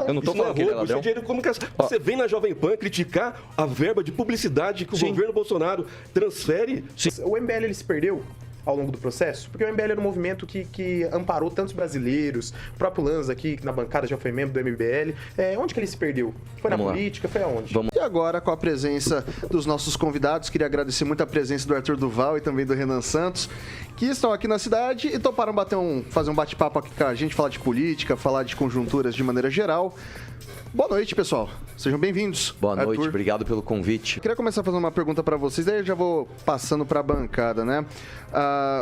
Eu não tô falando que ele é ladrão. Isso é dinheiro de comunicação. Você vem na Jovem Pan criticar a verba de publicidade que o governo Bolsonaro transfere. O MBL ele se perdeu ao longo do processo? Porque o MBL era um movimento que amparou tantos brasileiros, o próprio Lanza aqui na bancada já foi membro do MBL. Onde que ele se perdeu? Foi na política? Foi aonde? E agora, com a presença dos nossos convidados, queria agradecer muito a presença do Arthur Duval e também do Renan Santos, que estão aqui na cidade e toparam fazer um bate-papo aqui com a gente, falar de política, falar de conjunturas de maneira geral. Boa noite, pessoal. Sejam bem-vindos. Boa noite, Arthur. obrigado pelo convite. Queria começar fazendo uma pergunta para vocês, daí eu já vou passando para a bancada, né?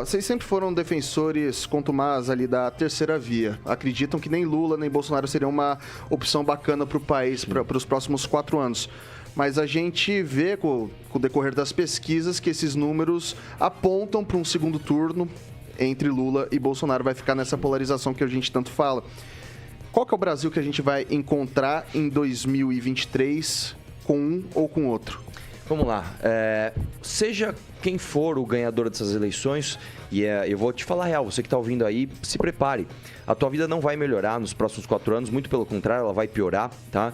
Vocês sempre foram defensores contumazes ali da terceira via. Acreditam que nem Lula nem Bolsonaro seriam uma opção bacana para o país para os próximos 4 anos. Mas a gente vê com o decorrer das pesquisas que esses números apontam para um segundo turno entre Lula e Bolsonaro. Vai ficar nessa polarização que a gente tanto fala. Qual que é o Brasil que a gente vai encontrar em 2023 com um ou com outro? Vamos lá. Seja quem for o ganhador dessas eleições, eu vou te falar a real, você que está ouvindo aí, se prepare. A tua vida não vai melhorar nos próximos 4 anos, muito pelo contrário, ela vai piorar, tá?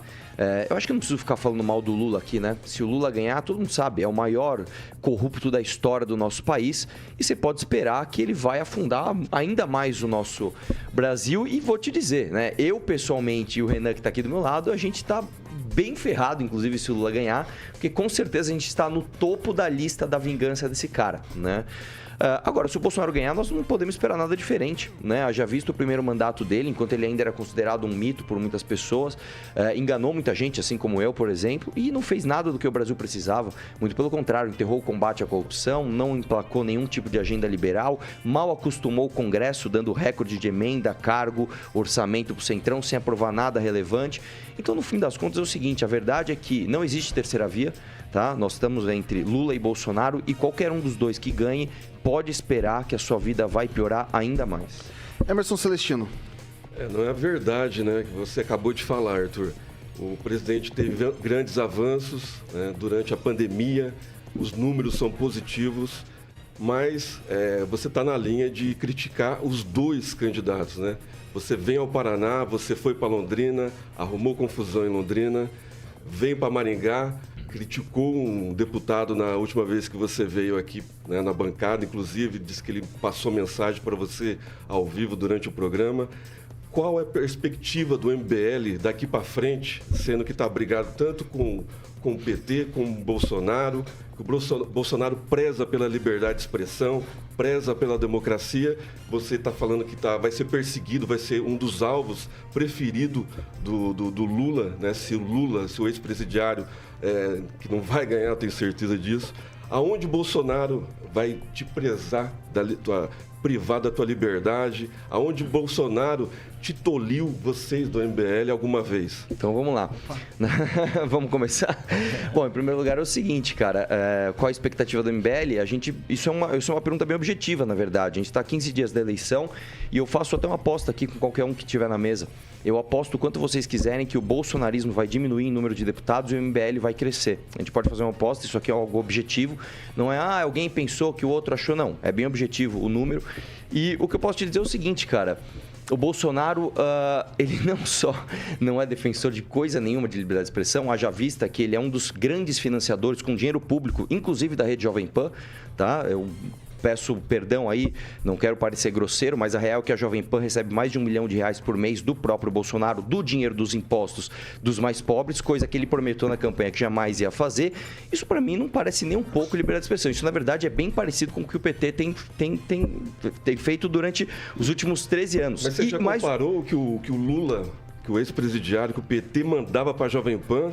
Eu acho que não preciso ficar falando mal do Lula aqui, né? Se o Lula ganhar, todo mundo sabe, é o maior corrupto da história do nosso país e você pode esperar que ele vai afundar ainda mais o nosso Brasil. E vou te dizer, né? Eu, pessoalmente, e o Renan que está aqui do meu lado, a gente está bem ferrado, inclusive, se o Lula ganhar, porque com certeza a gente está no topo da lista da vingança desse cara, né? Agora, se o Bolsonaro ganhar, nós não podemos esperar nada diferente, né? Haja visto o primeiro mandato dele, enquanto ele ainda era considerado um mito por muitas pessoas, enganou muita gente, assim como eu, por exemplo, e não fez nada do que o Brasil precisava. Muito pelo contrário, enterrou o combate à corrupção, não emplacou nenhum tipo de agenda liberal, mal acostumou o Congresso, dando recorde de emenda, cargo, orçamento pro Centrão, sem aprovar nada relevante. Então, no fim das contas, é o seguinte, a verdade é que não existe terceira via, tá? Nós estamos entre Lula e Bolsonaro e qualquer um dos dois que ganhe pode esperar que a sua vida vai piorar ainda mais. Emerson Celestino. Não é a verdade, né, que você acabou de falar, Arthur. O presidente teve grandes avanços, né, durante a pandemia, os números são positivos, mas você está na linha de criticar os dois candidatos, né? Você vem ao Paraná, você foi para Londrina, arrumou confusão em Londrina, vem para Maringá, criticou um deputado na última vez que você veio aqui, né, na bancada, inclusive, disse que ele passou mensagem para você ao vivo durante o programa. Qual é a perspectiva do MBL daqui para frente, sendo que está brigado tanto com o PT, com o Bolsonaro, que o Bolsonaro preza pela liberdade de expressão, preza pela democracia, você está falando que vai ser perseguido, vai ser um dos alvos preferidos do Lula, né? Se o ex-presidiário, que não vai ganhar, eu tenho certeza disso, aonde o Bolsonaro vai te prezar, privar da tua liberdade, aonde o Bolsonaro te toliu vocês do MBL alguma vez? Então vamos lá. Vamos começar? Bom, em primeiro lugar é o seguinte, cara, qual a expectativa do MBL? Isso é uma pergunta bem objetiva, na verdade. A gente está a 15 dias da eleição e eu faço até uma aposta aqui com qualquer um que estiver na mesa. Eu aposto o quanto vocês quiserem que o bolsonarismo vai diminuir em número de deputados e o MBL vai crescer. A gente pode fazer uma aposta, isso aqui é algo objetivo. Não é, alguém pensou que o outro achou, não. É bem objetivo o número. E o que eu posso te dizer é o seguinte, cara. O Bolsonaro, ele não só não é defensor de coisa nenhuma de liberdade de expressão, haja vista que ele é um dos grandes financiadores com dinheiro público, inclusive da rede Jovem Pan, tá? Eu peço perdão aí, não quero parecer grosseiro, mas a real é que a Jovem Pan recebe mais de R$1 milhão por mês do próprio Bolsonaro, do dinheiro dos impostos dos mais pobres, coisa que ele prometeu na campanha que jamais ia fazer. Isso para mim não parece nem um pouco liberdade de expressão. Isso na verdade é bem parecido com o que o PT tem feito durante os últimos 13 anos. Mas você já comparou que o Lula, que o ex-presidiário, que o PT mandava para a Jovem Pan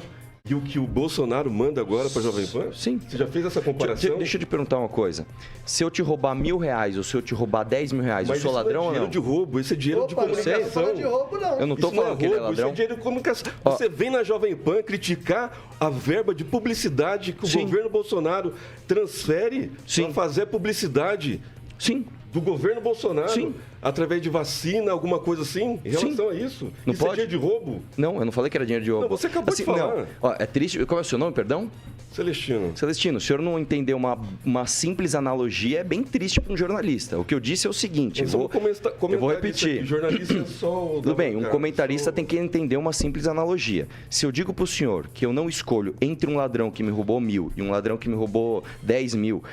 e o que o Bolsonaro manda agora para a Jovem Pan? Sim. Você já fez essa comparação? Deixa eu te perguntar uma coisa. Se eu te roubar R$1.000 ou se eu te roubar R$10 mil, eu sou ladrão ou não? Isso é dinheiro de roubo, isso é dinheiro de comunicação. Não é de roubo, não. Eu não estou falando que ele é ladrão. Isso é dinheiro de comunicação. Você vem na Jovem Pan criticar a verba de publicidade que o governo Bolsonaro transfere para fazer publicidade. Sim. Do governo Bolsonaro. Sim. através de vacina, alguma coisa assim, em relação a isso? Não Isso pode? é dinheiro de roubo? Não, eu não falei que era dinheiro de roubo. Não, você acabou de falar. Não. Ó, é triste. Qual é o seu nome, perdão? Celestino. Celestino, o senhor não entendeu uma simples analogia, é bem triste para um jornalista. O que eu disse é o seguinte, eu vou repetir. Jornalista é só Tudo bem, um comentarista tem que entender uma simples analogia. Se eu digo para o senhor que eu não escolho entre um ladrão que me roubou 1.000 e um ladrão que me roubou 10 mil,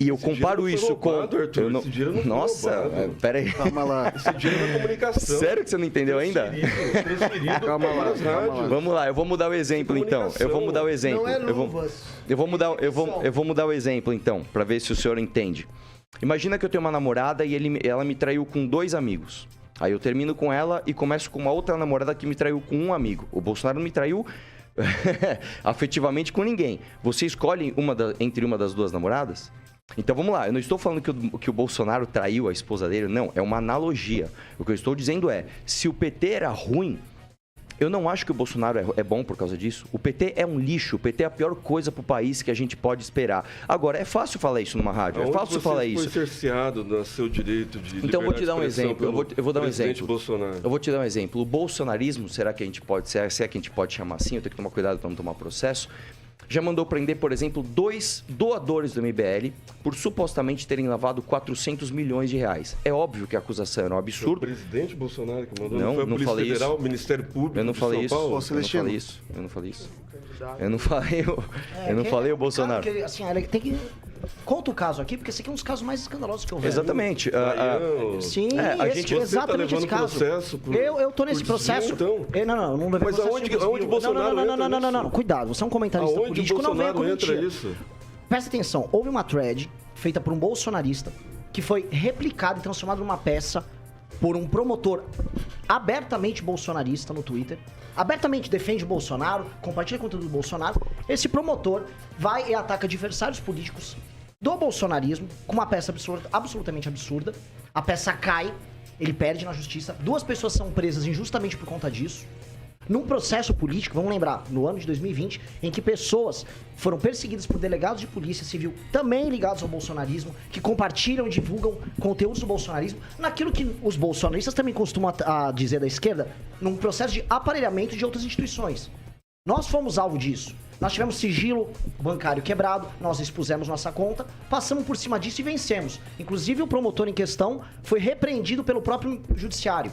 e eu comparo isso roubado, com... Arthur, esse dinheiro não foi Nossa, roubado. peraí. Calma lá. Esse dinheiro é da comunicação. Sério que você não entendeu ainda? Transferido Calma lá, para as calma lá. rádios. Vamos lá, eu vou mudar o exemplo então. Eu vou mudar o exemplo. Não é Eu luvas. vou mudar o exemplo então, para ver se o senhor entende. Imagina que eu tenho uma namorada e ela me traiu com 2 amigos. Aí eu termino com ela e começo com uma outra namorada que me traiu com um amigo. O Bolsonaro não me traiu afetivamente com ninguém. Você escolhe entre uma das 2 namoradas? Então vamos lá, eu não estou falando que o Bolsonaro traiu a esposa dele, não, é uma analogia. O que eu estou dizendo é, se o PT era ruim, eu não acho que o Bolsonaro é bom por causa disso. O PT é um lixo, o PT é a pior coisa pro país que a gente pode esperar. Agora, é fácil falar isso numa rádio, é fácil falar isso. Foi cerceado no seu direito de Então eu vou te dar um exemplo, eu vou dar um presidente exemplo. Bolsonaro. Eu vou te dar um exemplo. O bolsonarismo, será que a gente pode, se é que a gente pode chamar assim, eu tenho que tomar cuidado para não tomar processo, já mandou prender, por exemplo, 2 doadores do MBL por supostamente terem lavado 400 milhões de reais. É óbvio que a acusação era um absurdo. Foi o presidente Bolsonaro que mandou, Não, foi a não Polícia falei Federal, isso. o Ministério Público Eu não de falei São isso. Paulo? Eu não Celestino. falei isso. Eu não falei isso. Eu não falei o Bolsonaro. Cara, assim, tem que... Conta o caso aqui, porque esse aqui é um dos casos mais escandalosos que eu vejo. Exatamente. Baiano. Sim, a esse, gente- Você exatamente tá esse levando caso. processo por- eu tô nesse por desvio, processo. então? Não levei Mas processo aonde- de desvio. aonde Bolsonaro não. Cuidado, você é um comentarista Aonde político, não venha com Bolsonaro entra mentira. isso? Presta atenção, houve uma thread feita por um bolsonarista que foi replicada e transformada numa peça por um promotor abertamente bolsonarista no Twitter, abertamente defende o Bolsonaro, compartilha conteúdo do Bolsonaro. Esse promotor vai e ataca adversários políticos do bolsonarismo com uma peça absolutamente absurda. A peça cai, ele perde na justiça, 2 pessoas são presas injustamente por conta disso. Num processo político, vamos lembrar, no ano de 2020, em que pessoas foram perseguidas por delegados de polícia civil, também ligados ao bolsonarismo, que compartilham e divulgam conteúdos do bolsonarismo, naquilo que os bolsonaristas também costumam dizer da esquerda, num processo de aparelhamento de outras instituições. Nós fomos alvo disso. Nós tivemos sigilo bancário quebrado, nós expusemos nossa conta, passamos por cima disso e vencemos. Inclusive, o promotor em questão foi repreendido pelo próprio judiciário,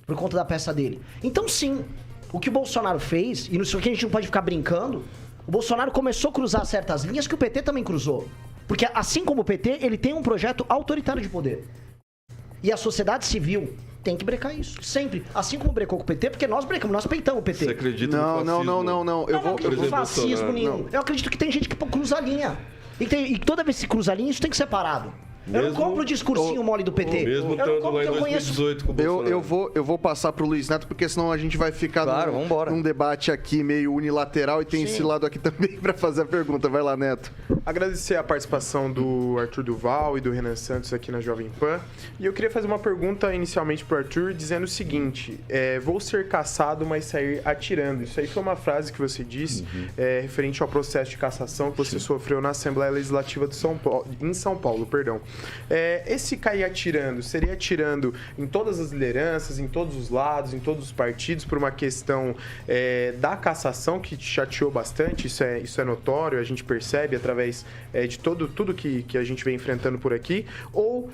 por conta da peça dele. Então, sim, o que o Bolsonaro fez, e nisso aqui a gente não pode ficar brincando, o Bolsonaro começou a cruzar certas linhas que o PT também cruzou. Porque, assim como o PT, ele tem um projeto autoritário de poder. E a sociedade civil tem que brecar isso, sempre. Assim como brecou com o PT, porque nós brecamos, nós peitamos o PT. Você acredita no fascismo? Não. Eu não vou. acredito no fascismo Bolsonaro, nenhum. não. Eu acredito que tem gente que cruza a linha. E toda vez que cruza a linha, isso tem que ser separado. Eu não Mesmo- compro o discursinho mole do PT. Mesmo Eu não estando compro lá em porque eu conheço. 2018 com o Bolsonaro. Eu vou passar pro Luiz Neto, porque senão a gente vai ficar Claro, vambora. num debate aqui meio unilateral e tem Sim. esse lado aqui também pra fazer a pergunta. Vai lá, Neto. Agradecer a participação do Arthur Duval e do Renan Santos aqui na Jovem Pan. E eu queria fazer uma pergunta inicialmente pro Arthur, dizendo o seguinte: vou ser caçado, mas sair atirando. Isso aí foi uma frase que você disse, referente ao processo de cassação que você sofreu na Assembleia Legislativa de em São Paulo. Esse cair atirando, seria atirando em todas as lideranças, em todos os lados, em todos os partidos, por uma questão da cassação que te chateou bastante? Isso é notório, a gente percebe através de tudo que a gente vem enfrentando por aqui, ou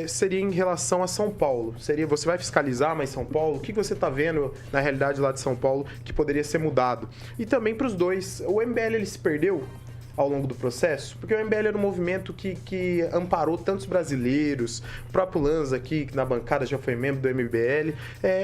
seria em relação a São Paulo? Você vai fiscalizar mais São Paulo? O que você está vendo na realidade lá de São Paulo que poderia ser mudado? E também para os dois, o MBL ele se perdeu ao longo do processo? Porque o MBL era um movimento que amparou tantos brasileiros, o próprio Lanza aqui na bancada já foi membro do MBL.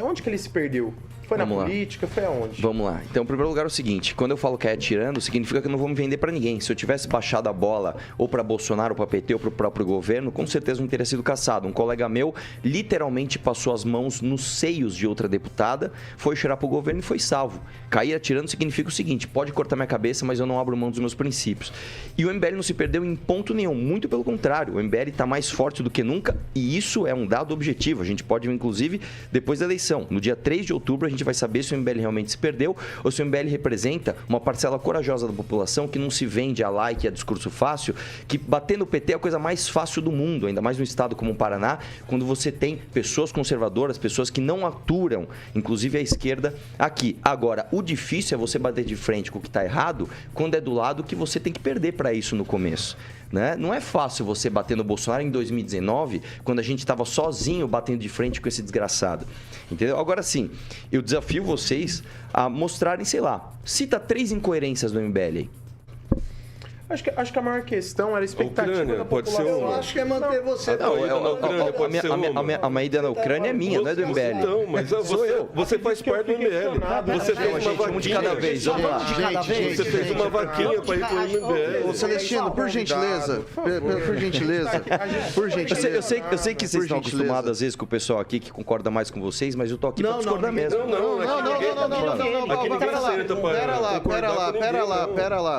Onde que ele se perdeu? Foi na política? Foi aonde? Vamos lá. Então, em primeiro lugar, é o seguinte: quando eu falo que é atirando, significa que eu não vou me vender pra ninguém. Se eu tivesse baixado a bola ou pra Bolsonaro, ou pra PT, ou pro próprio governo, com certeza não teria sido caçado. Um colega meu literalmente passou as mãos nos seios de outra deputada, foi cheirar pro governo e foi salvo. Cair atirando significa o seguinte: pode cortar minha cabeça, mas eu não abro mão dos meus princípios. E o MBL não se perdeu em ponto nenhum. Muito pelo contrário. O MBL tá mais forte do que nunca e isso é um dado objetivo. A gente pode ver, inclusive, depois da eleição. No dia 3 de outubro, a gente gente vai saber se o MBL realmente se perdeu ou se o MBL representa uma parcela corajosa da população que não se vende a like, a discurso fácil, que bater no PT é a coisa mais fácil do mundo, ainda mais num estado como o Paraná, quando você tem pessoas conservadoras, pessoas que não aturam, inclusive a esquerda, aqui. Agora, o difícil é você bater de frente com o que está errado quando é do lado que você tem que perder para isso no começo. Né? Não é fácil você bater no Bolsonaro em 2019, quando a gente estava sozinho batendo de frente com esse desgraçado. Entendeu? Agora sim, eu desafio vocês a mostrarem, sei lá, cita 3 incoerências do MBL aí. Acho que a maior questão era a expectativa Ucrânia, da pode população. ser uma. Eu acho que é manter você... A minha ida na Ucrânia é minha, não é do MBL. Então, mas você faz parte do MBL. Você fez uma Um de cada vez, vamos lá. Você fez uma vaquinha para ir pro MBL. Ô, Celestino, por gentileza, por gentileza, Eu sei que vocês estão acostumados às vezes com o pessoal aqui que concorda mais com vocês, mas eu tô aqui pra discordar mesmo. Não.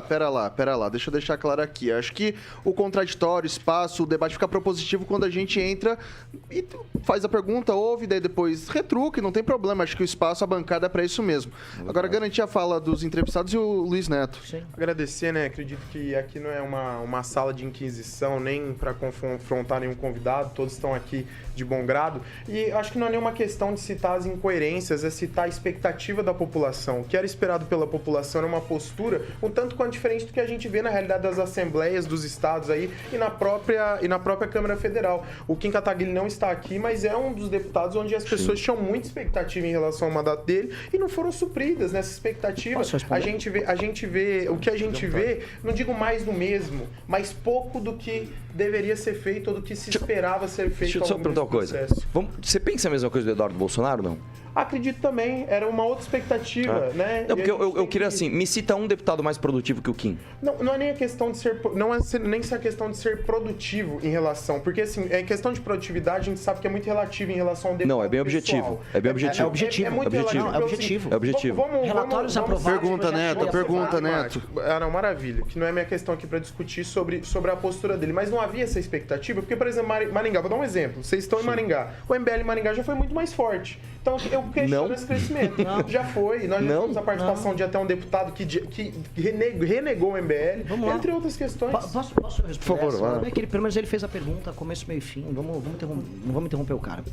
Pera lá. Deixa eu deixar claro aqui. Acho que o contraditório, o espaço, o debate fica propositivo quando a gente entra e faz a pergunta, ouve, daí depois retruca, não tem problema. Acho que o espaço, a bancada é para isso mesmo. Agora, garantir a fala dos entrevistados e o Luiz Neto. Sim. Agradecer, né? Acredito que aqui não é uma sala de inquisição, nem para confrontar nenhum convidado, todos estão aqui de bom grado. E acho que não é nenhuma questão de citar as incoerências, é citar a expectativa da população. O que era esperado pela população era uma postura um tanto quanto diferente do que a gente vê na realidade das assembleias dos estados aí e na própria Câmara Federal. O Kim Kataguiri não está aqui, mas é um dos deputados onde as pessoas tinham muita expectativa em relação ao mandato dele e não foram supridas nessa expectativa. A gente vê, o que a gente vê, não digo mais do mesmo, mas pouco do que deveria ser feito ou do que se esperava ser feito. Deixa eu só perguntar uma coisa. Você pensa a mesma coisa do Eduardo Bolsonaro, não? Acredito também, era uma outra expectativa, né? Não, porque eu queria assim, me cita um deputado mais produtivo que o Kim. Não é nem a questão de ser, nem a questão de ser produtivo em relação, porque assim, é questão de produtividade, a gente sabe que é muito relativo em relação ao deputado. Não, é bem objetivo. É bem objetivo. É objetivo. É muito objetivo. relativo. É objetivo. É objetivo. Relatórios aprovados. Pergunta, Neto. Ah, não, maravilha. Que não é minha questão aqui para discutir sobre a postura dele, mas não havia essa expectativa, porque, por exemplo, Maringá, vou dar um exemplo. Vocês estão em Maringá. O MBL em Maringá já foi muito mais forte. Então, eu questiono esse crescimento. Já foi. Nós já tivemos a participação de até um deputado que renegou o MBL, entre outras questões. Posso responder? Por favor, pelo menos ele fez a pergunta, começo, meio e fim. Não vamos interromper o cara.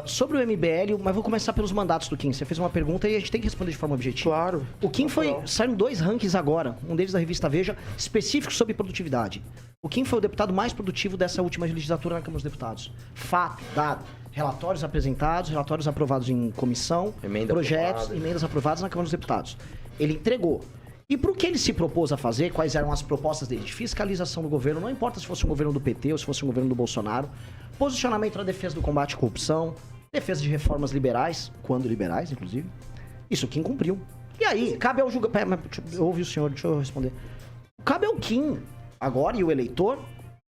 Sobre o MBL, mas vou começar pelos mandatos do Kim. Você fez uma pergunta e a gente tem que responder de forma objetiva. Claro. O Kim saíram 2 rankings agora, um deles da revista Veja, específico sobre produtividade. O Kim foi o deputado mais produtivo dessa última legislatura na Câmara dos Deputados. Fato, dado. Relatórios apresentados, relatórios aprovados em comissão, emendas aprovadas na Câmara dos Deputados. Ele entregou. E para o que ele se propôs a fazer, quais eram as propostas dele? De fiscalização do governo, não importa se fosse um governo do PT ou se fosse um governo do Bolsonaro. Posicionamento na defesa do combate à corrupção, defesa de reformas liberais, quando liberais, inclusive. Isso o Kim cumpriu. E aí, cabe ao julgamento... Ouve o senhor, deixa eu responder. Cabe ao Kim, agora, e o eleitor,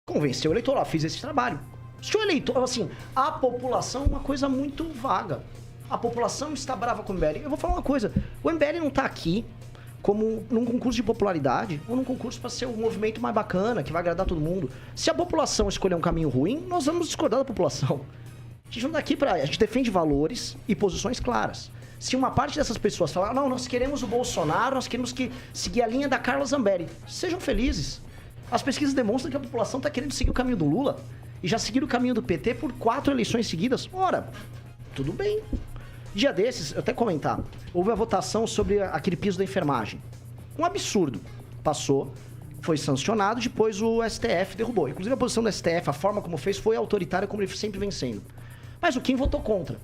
convencer o eleitor, fiz esse trabalho. Se o eleitor, assim, a população é uma coisa muito vaga. A população está brava com o MBL. Eu vou falar uma coisa, o MBL não está aqui como num concurso de popularidade ou num concurso para ser um movimento mais bacana, que vai agradar todo mundo. Se a população escolher um caminho ruim, nós vamos discordar da população. A gente não tá aqui a gente defende valores e posições claras. Se uma parte dessas pessoas falar, não, nós queremos o Bolsonaro, nós queremos seguir a linha da Carla Zambelli, sejam felizes. As pesquisas demonstram que a população está querendo seguir o caminho do Lula e já seguiram o caminho do PT por 4 eleições seguidas. Ora, tudo bem. Dia desses, eu até comentar, houve a votação sobre aquele piso da enfermagem. Um absurdo. Passou, foi sancionado, depois o STF derrubou. Inclusive a posição do STF, a forma como fez, foi autoritária, como ele sempre vem sendo. Mas o Kim votou contra.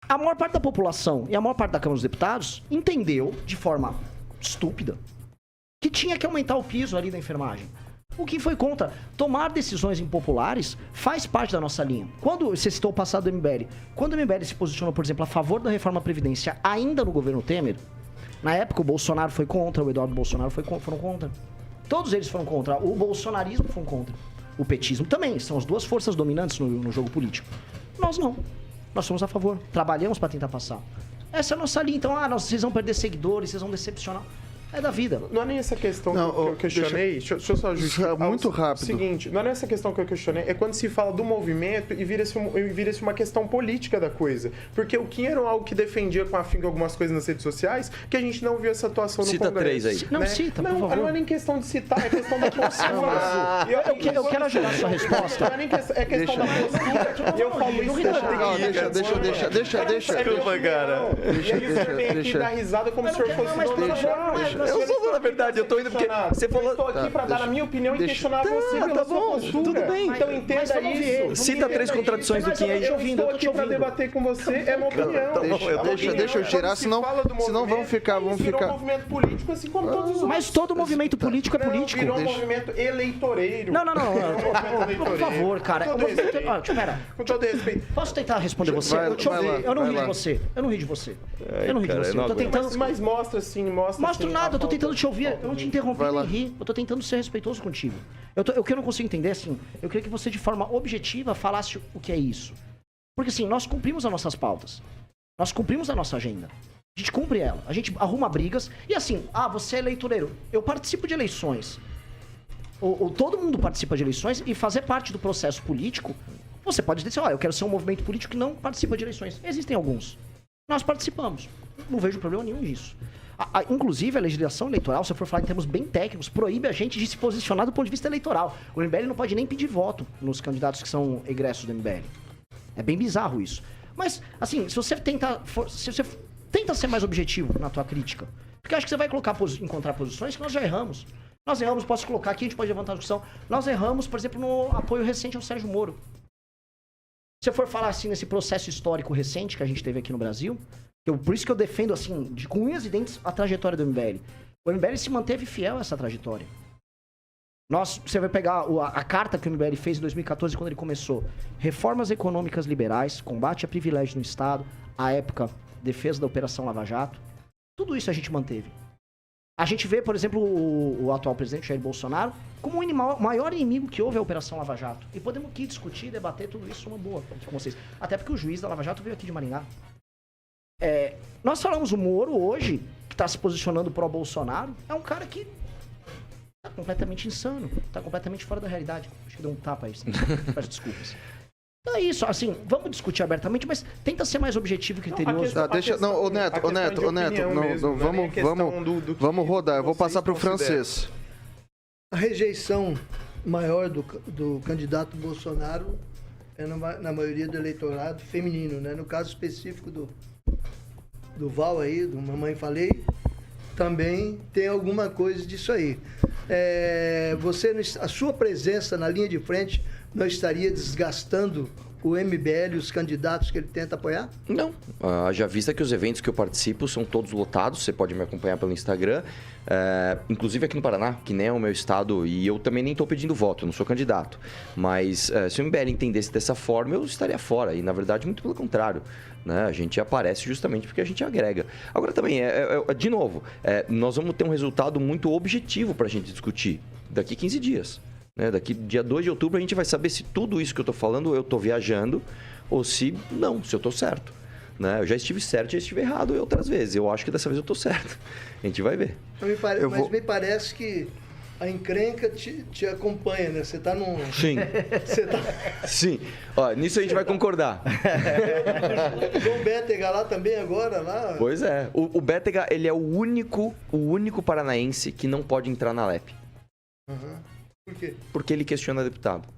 A maior parte da população e a maior parte da Câmara dos Deputados entendeu, de forma estúpida, que tinha que aumentar o piso ali da enfermagem. O Kim foi contra. Tomar decisões impopulares faz parte da nossa linha. Quando você citou o passado do MBL, quando o MBL se posicionou, por exemplo, a favor da reforma da Previdência ainda no governo Temer, na época o Bolsonaro foi contra, o Eduardo Bolsonaro foram contra. Todos eles foram contra. O bolsonarismo foi contra. O petismo também. São as duas forças dominantes no jogo político. Nós não. Nós somos a favor. Trabalhamos para tentar passar. Essa é a nossa linha. Então, vocês vão perder seguidores, vocês vão decepcionar. É da vida. Não é nem essa questão Não, que eu questionei. Deixa eu só justificar. Muito rápido. Seguinte, não é nessa questão que eu questionei. É quando se fala do movimento e vira-se uma questão política da coisa. Porque o Kim era algo que defendia com afinco algumas coisas nas redes sociais que a gente não viu essa atuação no Cita Congresso. 3 aí. Não, né? cita, por não, favor. não é nem questão de citar, é questão da postura. Eu quero ajudar a sua resposta. Não é nem questão, é questão da postura. E eu falo isso Desculpa, cara. E aí o senhor vem aqui dar risada como se o senhor fosse dono da verdade. Eu sou dono da verdade, eu tô indo porque você falou... Eu estou aqui para dar a minha opinião e questionar você pela sua postura. tudo bem. Então entenda isso. Cita 3 contradições do Kim aí. Eu estou aqui para debater com você, é uma opinião. Deixa eu tirar, senão vamos ficar... Virou um movimento político assim como todos os outros. Mas todo movimento político é político. Virou um movimento eleitoreiro. Não. Por favor, cara. Espera. Com todo respeito. Posso tentar responder você? Eu não ri de você. Eu não ri de você. Eu não ri de você. Eu tô tentando... Mas mostra sim, mostra. Mostro sim, nada, eu tô tentando te ouvir. Eu não te interrompi Vai lá. nem rir. Eu tô tentando ser respeitoso contigo. O que eu não consigo entender, assim, eu queria que você, de forma objetiva, falasse o que é isso. Porque, assim, nós cumprimos as nossas pautas. Nós cumprimos a nossa agenda. A gente cumpre ela. A gente arruma brigas. E, assim, você é eleitoreiro. Eu participo de eleições. Todo mundo participa de eleições e fazer parte do processo político, você pode dizer, eu quero ser um movimento político que não participa de eleições. Existem alguns. Nós participamos. Não vejo problema nenhum nisso. Inclusive, a legislação eleitoral, se eu for falar em termos bem técnicos, proíbe a gente de se posicionar do ponto de vista eleitoral. O MBL não pode nem pedir voto nos candidatos que são egressos do MBL. É bem bizarro isso. Mas, assim, se você tenta ser mais objetivo na tua crítica, porque eu acho que você vai encontrar posições que nós já erramos. Nós erramos, posso colocar aqui, a gente pode levantar a discussão. Nós erramos, por exemplo, no apoio recente ao Sérgio Moro. Se eu for falar assim nesse processo histórico recente que a gente teve aqui no Brasil, por isso que eu defendo assim, com unhas e dentes, a trajetória do MBL. O MBL se manteve fiel a essa trajetória. Você vai pegar a carta que o MBL fez em 2014, quando ele começou. Reformas econômicas liberais, combate a privilégios no Estado, à época, defesa da Operação Lava Jato. Tudo isso a gente manteve. A gente vê, por exemplo, o atual presidente Jair Bolsonaro como o maior inimigo que houve a Operação Lava Jato. E podemos aqui discutir, debater tudo isso uma boa aqui com vocês. Até porque o juiz da Lava Jato veio aqui de Maringá. Nós falamos o Moro hoje, que está se posicionando pró-Bolsonaro, é um cara que tá completamente insano, tá completamente fora da realidade. Acho que deu um tapa aí, peço desculpas. Então é isso, assim, vamos discutir abertamente, mas tenta ser mais objetivo e criterioso. Vamos rodar, eu vou passar pro francês. A rejeição maior do candidato Bolsonaro é na maioria do eleitorado feminino, né? No caso específico do Val aí, do Mamãe Falei, também tem alguma coisa disso aí. A sua presença na linha de frente não estaria desgastando o MBL e os candidatos que ele tenta apoiar? Não. Já vista que os eventos que eu participo são todos lotados, você pode me acompanhar pelo Instagram, inclusive aqui no Paraná, que nem é o meu estado, e eu também nem estou pedindo voto, eu não sou candidato. Mas se o MBL entendesse dessa forma, eu estaria fora, e na verdade muito pelo contrário. Né? A gente aparece justamente porque a gente agrega. Agora também, de novo, nós vamos ter um resultado muito objetivo para a gente discutir daqui 15 dias. Né? Daqui dia 2 de outubro a gente vai saber se tudo isso que eu estou falando eu estou viajando ou se não, se eu estou certo. Né? Eu já estive certo, já estive errado outras vezes. Eu acho que dessa vez eu estou certo. A gente vai ver. Me parece que a encrenca te acompanha, né? Você tá num... Sim. Sim. Ó, nisso a gente vai concordar. O João Bétega lá também agora, lá... Pois é. O Bétega, ele é o único paranaense que não pode entrar na LEP. Uhum. Por quê? Porque ele questiona deputado.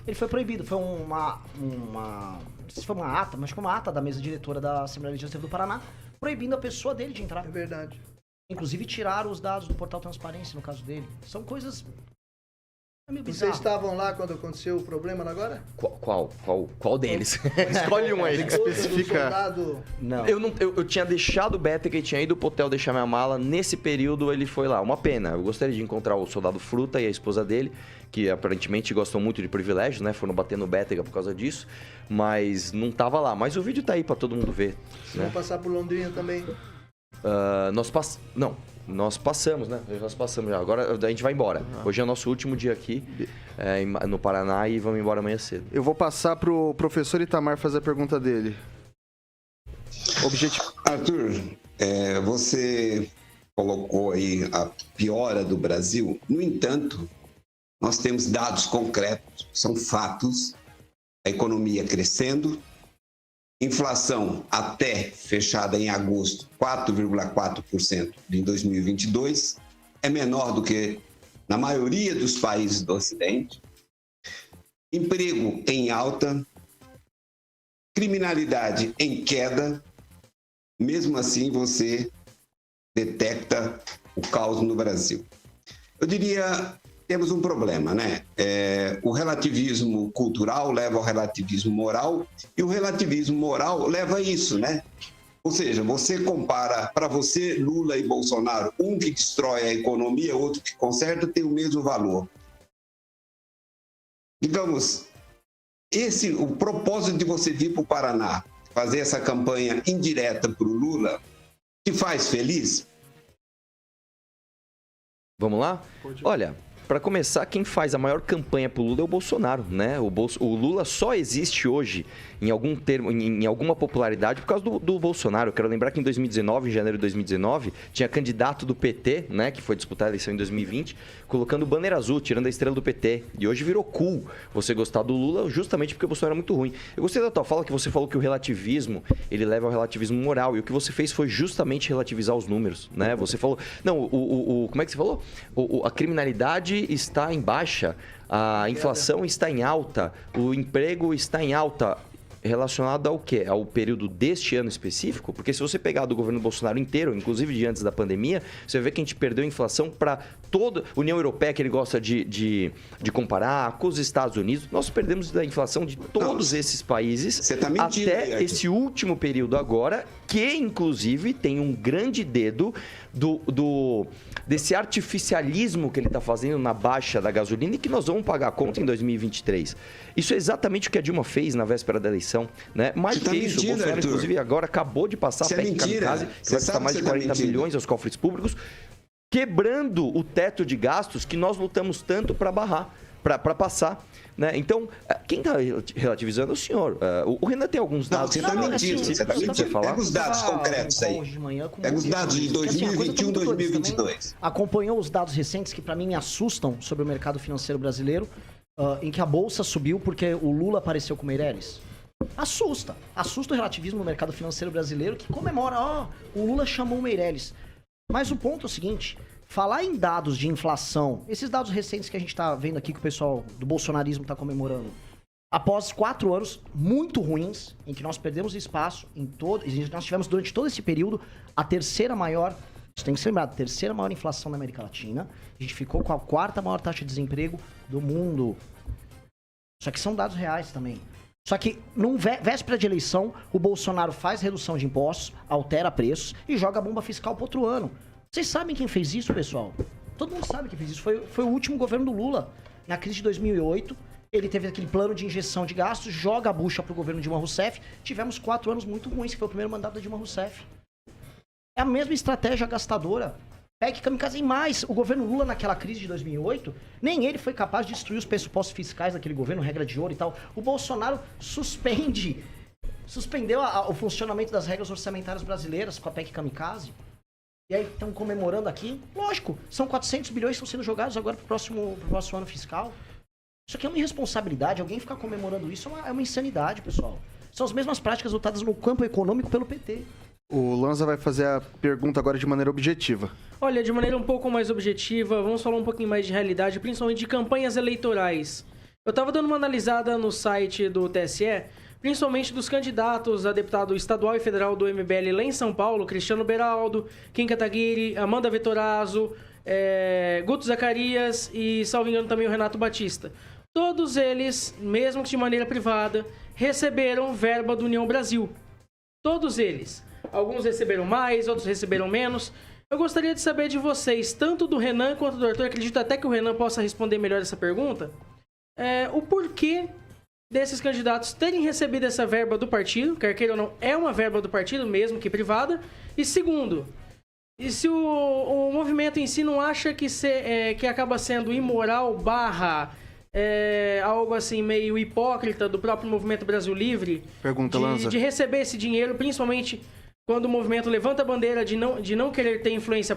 Ele foi proibido. Foi não sei se foi uma ata, mas foi uma ata da mesa diretora da Assembleia Legislativa do Paraná, proibindo a pessoa dele de entrar. É verdade. Inclusive tiraram os dados do portal Transparência, no caso dele. São coisas... É meio bizarro. Vocês estavam lá quando aconteceu o problema agora? Qual deles? Escolhe um aí. Tem que especificar. Não. Eu tinha deixado o Bétega e tinha ido pro hotel deixar minha mala. Nesse período ele foi lá. Uma pena. Eu gostaria de encontrar o soldado Fruta e a esposa dele, que aparentemente gostam muito de privilégios, né? Foram bater no Bétega por causa disso. Mas não tava lá. Mas o vídeo tá aí pra todo mundo ver. Vocês vão passar por Londrina também? Nós passamos, né? Nós passamos já. Agora a gente vai embora. Hoje é o nosso último dia aqui no Paraná e vamos embora amanhã cedo. Eu vou passar pro professor Itamar fazer a pergunta dele. Arthur, você colocou aí a piora do Brasil. No entanto, nós temos dados concretos, são fatos, a economia crescendo, inflação até fechada em agosto, 4,4% em 2022, é menor do que na maioria dos países do Ocidente, emprego em alta, criminalidade em queda, mesmo assim você detecta o caos no Brasil. Eu diria, temos um problema, né? O relativismo cultural leva ao relativismo moral e o relativismo moral leva a isso, né? Ou seja, você compara, para você, Lula e Bolsonaro, um que destrói a economia, outro que conserta, tem o mesmo valor. Digamos, o propósito de você vir para o Paraná, fazer essa campanha indireta para o Lula, te faz feliz? Vamos lá? Olha, para começar, quem faz a maior campanha pro Lula é o Bolsonaro, né? O Lula só existe hoje em algum termo, em alguma popularidade por causa do Bolsonaro. Eu quero lembrar que em 2019, em janeiro de 2019, tinha candidato do PT, né, que foi disputar a eleição em 2020, colocando bandeira azul, tirando a estrela do PT. E hoje virou cool você gostar do Lula justamente porque o Bolsonaro é muito ruim. Eu gostei da tua fala que você falou que o relativismo, ele leva ao relativismo moral. E o que você fez foi justamente relativizar os números, né? Você falou... Não, como é que você falou? A criminalidade está em baixa, a inflação está em alta, o emprego está em alta. Relacionado ao quê? Ao período deste ano específico? Porque se você pegar do governo Bolsonaro inteiro, inclusive de antes da pandemia, você vai ver que a gente perdeu a inflação para toda a União Europeia, que ele gosta de comparar com os Estados Unidos. Nós perdemos a inflação de todos esses países Você tá mentindo, até esse último período agora, que inclusive tem um grande dedo desse artificialismo que ele está fazendo na baixa da gasolina e que nós vamos pagar a conta em 2023. Isso é exatamente o que a Dilma fez na véspera da eleição, né? Mais do que isso, o Bolsonaro, Arthur. Inclusive, agora acabou de passar a PEC Kamikaze, que vai custar mais de 40 bilhões aos cofres públicos, quebrando o teto de gastos que nós lutamos tanto para barrar, para passar. Né? Então, quem está relativizando é o senhor. O Renan tem alguns dados. Não, você está mentindo. Você está mentindo. Pega os dados concretos aí. Pega os dados de 2021 e 2022. Acompanhou os dados recentes que, para mim, me assustam sobre o mercado financeiro brasileiro, em que a Bolsa subiu porque o Lula apareceu com o Meirelles? Assusta. Assusta o relativismo no mercado financeiro brasileiro, que comemora, o Lula chamou o Meirelles. Mas o ponto é o seguinte... Falar em dados de inflação, esses dados recentes que a gente está vendo aqui que o pessoal do bolsonarismo está comemorando, após 4 anos muito ruins, em que nós perdemos espaço, nós tivemos durante todo esse período a terceira maior, você tem que se lembrar, a terceira maior inflação da América Latina, a gente ficou com a 4ª maior taxa de desemprego do mundo. Só que são dados reais também. Só que, véspera de eleição, o Bolsonaro faz redução de impostos, altera preços e joga a bomba fiscal para outro ano. Vocês sabem quem fez isso, pessoal? Todo mundo sabe quem fez isso. Foi o último governo do Lula. Na crise de 2008, ele teve aquele plano de injeção de gastos, joga a bucha pro governo Dilma Rousseff. Tivemos 4 anos muito ruins, que foi o primeiro mandato da Dilma Rousseff. É a mesma estratégia gastadora. PEC Kamikaze. E mais, o governo Lula, naquela crise de 2008, nem ele foi capaz de destruir os pressupostos fiscais daquele governo, regra de ouro e tal. O Bolsonaro suspendeu o funcionamento das regras orçamentárias brasileiras com a PEC Kamikaze. E aí estão comemorando aqui? Lógico, são 400 bilhões que estão sendo jogados agora pro próximo ano fiscal. Isso aqui é uma irresponsabilidade. Alguém ficar comemorando isso é uma insanidade, pessoal. São as mesmas práticas votadas no campo econômico pelo PT. O Lanza vai fazer a pergunta agora de maneira objetiva. Olha, de maneira um pouco mais objetiva, vamos falar um pouquinho mais de realidade, principalmente de campanhas eleitorais. Eu estava dando uma analisada no site do TSE, principalmente dos candidatos a deputado estadual e federal do MBL lá em São Paulo, Cristiano Beraldo, Kim Kataguiri, Amanda Vettorazzo, Guto Zacarias e, salvo engano, também o Renato Batista. Todos eles, mesmo que de maneira privada, receberam verba do União Brasil. Todos eles. Alguns receberam mais, outros receberam menos. Eu gostaria de saber de vocês, tanto do Renan quanto do Arthur, acredito até que o Renan possa responder melhor essa pergunta, o porquê desses candidatos terem recebido essa verba do partido, quer queira ou não, é uma verba do partido, mesmo que privada. E segundo, e se o movimento em si não acha que acaba sendo imoral / algo assim meio hipócrita do próprio Movimento Brasil Livre, Pergunta, Lanza. de receber esse dinheiro, principalmente quando o movimento levanta a bandeira de não querer ter influência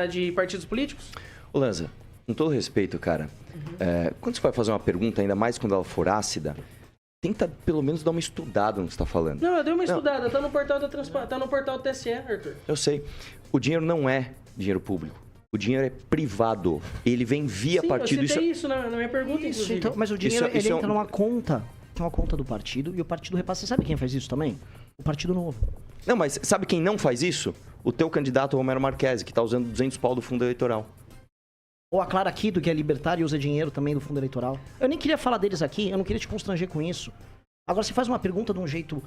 de partidos políticos? Ô, Lanza, com todo respeito, cara, quando você vai fazer uma pergunta, ainda mais quando ela for ácida, tenta pelo menos dar uma estudada no que você está falando. Não, eu dei uma estudada. Tá no portal tá no portal do TSE, Arthur. Eu sei. O dinheiro não é dinheiro público. O dinheiro é privado. Ele vem via partido. Eu citei isso na minha pergunta, inclusive. Então, mas o dinheiro ele entra numa conta. Tem uma conta do partido e o partido repassa. Você sabe quem faz isso também? O Partido Novo. Não, mas sabe quem não faz isso? O teu candidato Romero Marques, que tá usando 200 pau do fundo eleitoral. Ou a Clara Kido, que é libertária e usa dinheiro também do fundo eleitoral. Eu nem queria falar deles aqui, eu não queria te constranger com isso. Agora, você faz uma pergunta de um jeito...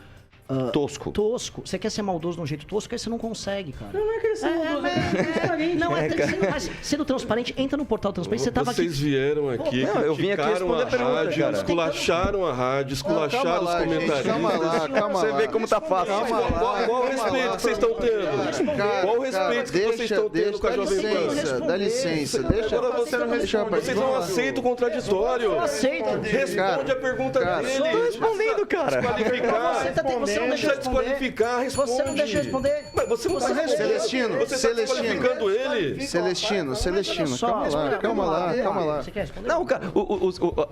tosco. Você quer ser maldoso de um jeito tosco, aí você não consegue, cara. Não é querer ser maldoso, Não, mas sendo transparente, entra no portal transparente, você tava Vocês aqui... vieram aqui, Não, eu vim aqui responder a pergunta, rádio, cara. esculacharam a rádio, esculacharam os comentaristas. Calma Você lá. vê como tá fácil. Qual o respeito que vocês estão tendo? Qual o respeito que vocês estão tendo com a Jovem Pan? Dá licença, Agora você não responde. Vocês não aceitam o contraditório. Eu aceito. Responde a pergunta dele. Tô respondendo, cara. Você não deixa eu responder. Responde. Você não deixa eu responder. Mas você não tá respondendo. Celestino, Você tá Celestino. desqualificando ele. Celestino, Só, calma lá. Você quer responder? Não, cara,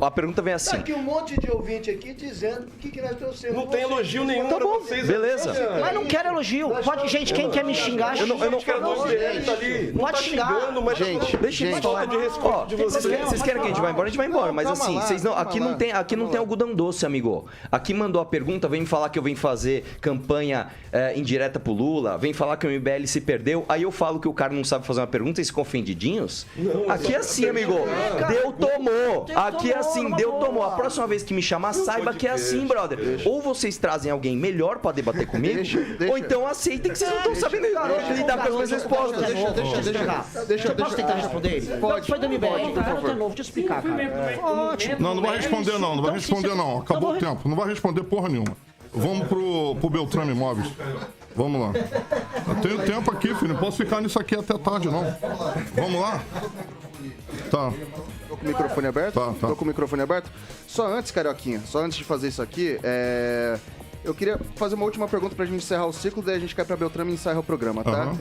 a pergunta vem assim. Tá aqui um monte de ouvinte aqui dizendo o que nós trouxemos. Não tem elogio nenhum Tá pra bom, vocês. beleza. Mas não quero elogio. Pode, gente, quem quer me xingar, Eu não quero xinga. elogio dele, tá ali. Não Pode tá xingar. xingando, mas Gente, Deixa eu falta de respeito de vocês. Vocês querem que a gente vá embora? A gente vai embora. Mas Calma assim, lá, vocês não, calma aqui lá. não tem algodão doce, amigo. Aqui mandou a pergunta, vem falar que eu venho fazer campanha indireta pro Lula, vem falar que o MBL se perdeu. Aí eu falo que o cara não sabe fazer uma pergunta e se ficam ofendidinhos. Aqui é assim, amigo. Deu, tomou. Aqui é assim, deu, tomou. A próxima vez que me chamar, saiba que é assim, brother. Ou vocês trazem alguém melhor pra debater comigo, ou então aceitem que vocês não estão sabendo lidar com as minhas respostas. Deixa eu tentar responder ele? Pode. Foi do MBL, Por favor. de novo, deixa eu explicar, cara. Ótimo. Não vai responder não, não vai responder não. Acabou o tempo, não vai responder porra nenhuma. Vamos pro Beltrame Imóveis. Vamos lá. Eu tenho tempo aqui, filho, não posso ficar nisso aqui até tarde, não. Vamos lá? Tá. Tô com o microfone aberto? Tá. Tô com o microfone aberto? Só antes, Carioquinha, só antes de fazer isso aqui, eu queria fazer uma última pergunta pra gente encerrar o ciclo, daí a gente cai pra Beltrame e encerra o programa, tá? Aham.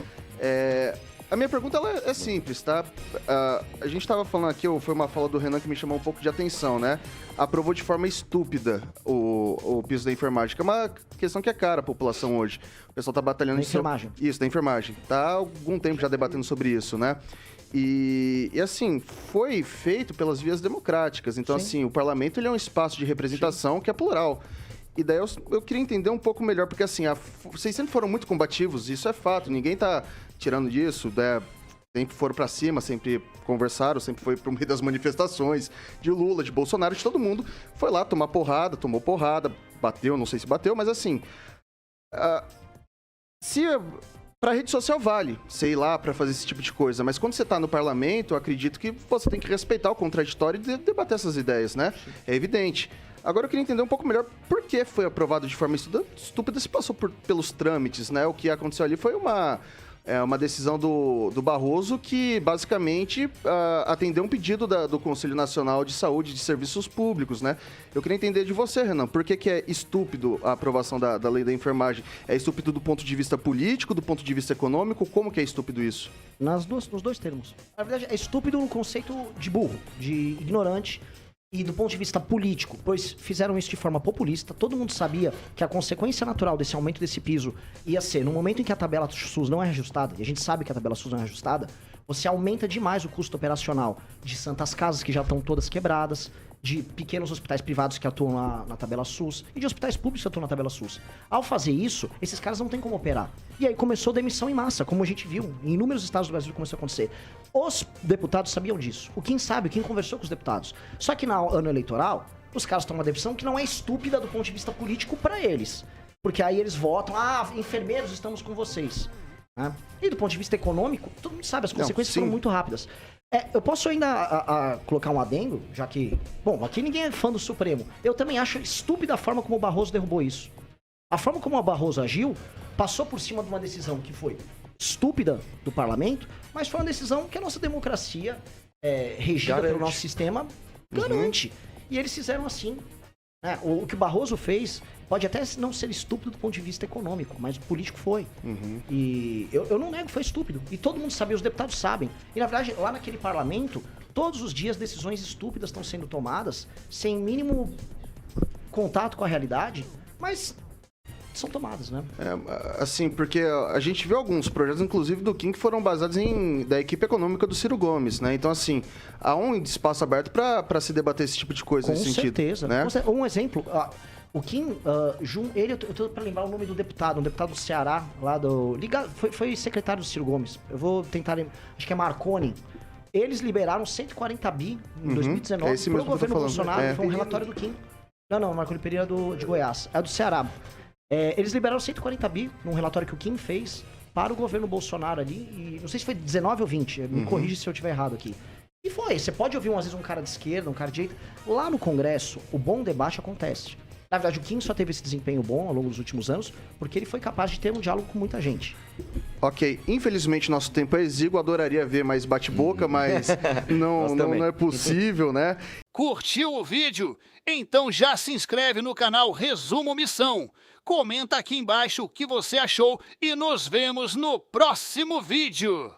A minha pergunta ela é simples, tá? A gente tava falando aqui, foi uma fala do Renan que me chamou um pouco de atenção, né? Aprovou de forma estúpida o piso da enfermagem, que é uma questão que é cara a população hoje. O pessoal tá batalhando... Da enfermagem. Isso, da enfermagem. Tá há algum tempo já debatendo sobre isso, né? E assim, foi feito pelas vias democráticas. Então, assim, o parlamento ele é um espaço de representação que é plural. E daí eu queria entender um pouco melhor, porque assim, vocês sempre foram muito combativos, isso é fato, ninguém tá tirando disso, né? Sempre foram pra cima, sempre conversaram, sempre foi pro meio das manifestações de Lula, de Bolsonaro, de todo mundo. Foi lá tomar porrada, tomou porrada, bateu, não sei se bateu, mas assim... Pra rede social vale, sei lá, pra fazer esse tipo de coisa. Mas quando você tá no parlamento, eu acredito que você tem que respeitar o contraditório e debater essas ideias, né? É evidente. Agora eu queria entender um pouco melhor por que foi aprovado de forma estúpida se passou pelos trâmites, né? O que aconteceu ali foi uma decisão do Barroso que basicamente atendeu um pedido do Conselho Nacional de Saúde e de Serviços Públicos, né? Eu queria entender de você, Renan, por que é estúpido a aprovação da lei da enfermagem? É estúpido do ponto de vista político, do ponto de vista econômico? Como que é estúpido isso? Nos dois termos. Na verdade, é estúpido no conceito de burro, de ignorante, e do ponto de vista político, pois fizeram isso de forma populista. Todo mundo sabia que a consequência natural desse aumento desse piso ia ser, no momento em que a tabela SUS não é ajustada, e a gente sabe que a tabela SUS não é ajustada, você aumenta demais o custo operacional de santas casas que já estão todas quebradas, de pequenos hospitais privados que atuam na tabela SUS e de hospitais públicos que atuam na tabela SUS. Ao fazer isso, esses caras não têm como operar. E aí começou demissão em massa, como a gente viu. Em inúmeros estados do Brasil começou a acontecer. Os deputados sabiam disso. Quem sabe, quem conversou com os deputados. Só que no ano eleitoral, os caras tomam uma decisão que não é estúpida do ponto de vista político para eles. Porque aí eles votam, enfermeiros, estamos com vocês. Né? E do ponto de vista econômico, todo mundo sabe, as consequências foram muito rápidas. Eu posso ainda colocar um adendo, já que... Bom, aqui ninguém é fã do Supremo. Eu também acho estúpida a forma como o Barroso derrubou isso. A forma como o Barroso agiu passou por cima de uma decisão que foi estúpida do parlamento, mas foi uma decisão que a nossa democracia, regida pelo nosso sistema, garante. E eles fizeram assim. Né? O que o Barroso fez pode até não ser estúpido do ponto de vista econômico, mas o político foi. E eu não nego que foi estúpido. E todo mundo sabia, os deputados sabem. E na verdade, lá naquele parlamento, todos os dias decisões estúpidas estão sendo tomadas, sem mínimo contato com a realidade, mas são tomadas, né? Assim, porque a gente viu alguns projetos, inclusive do Kim, que foram baseados da equipe econômica do Ciro Gomes, né? Então, assim, há um espaço aberto para se debater esse tipo de coisa Com nesse sentido. certeza. Né? Um exemplo, o Kim, eu tô pra lembrar o nome do deputado, um deputado do Ceará, lá do... Foi secretário do Ciro Gomes. Eu vou tentar lembrar, acho que é Marconi. Eles liberaram 140 bi em 2019 esse pro mesmo que eu tô governo falando. Bolsonaro, foi um relatório do Kim. Não, Marconi Pereira de Goiás. É do Ceará. Eles liberaram 140 bi num relatório que o Kim fez para o governo Bolsonaro ali, e não sei se foi 19 ou 20, me corrige se eu estiver errado aqui. E foi, você pode ouvir às vezes um cara de esquerda, um cara de direita. Lá no Congresso, o bom debate acontece. Na verdade, o Kim só teve esse desempenho bom ao longo dos últimos anos porque ele foi capaz de ter um diálogo com muita gente. Ok, infelizmente nosso tempo é exíguo, adoraria ver mais bate-boca, mas não é possível, né? Curtiu o vídeo? Então já se inscreve no canal Resumo Missão. Comenta aqui embaixo o que você achou e nos vemos no próximo vídeo.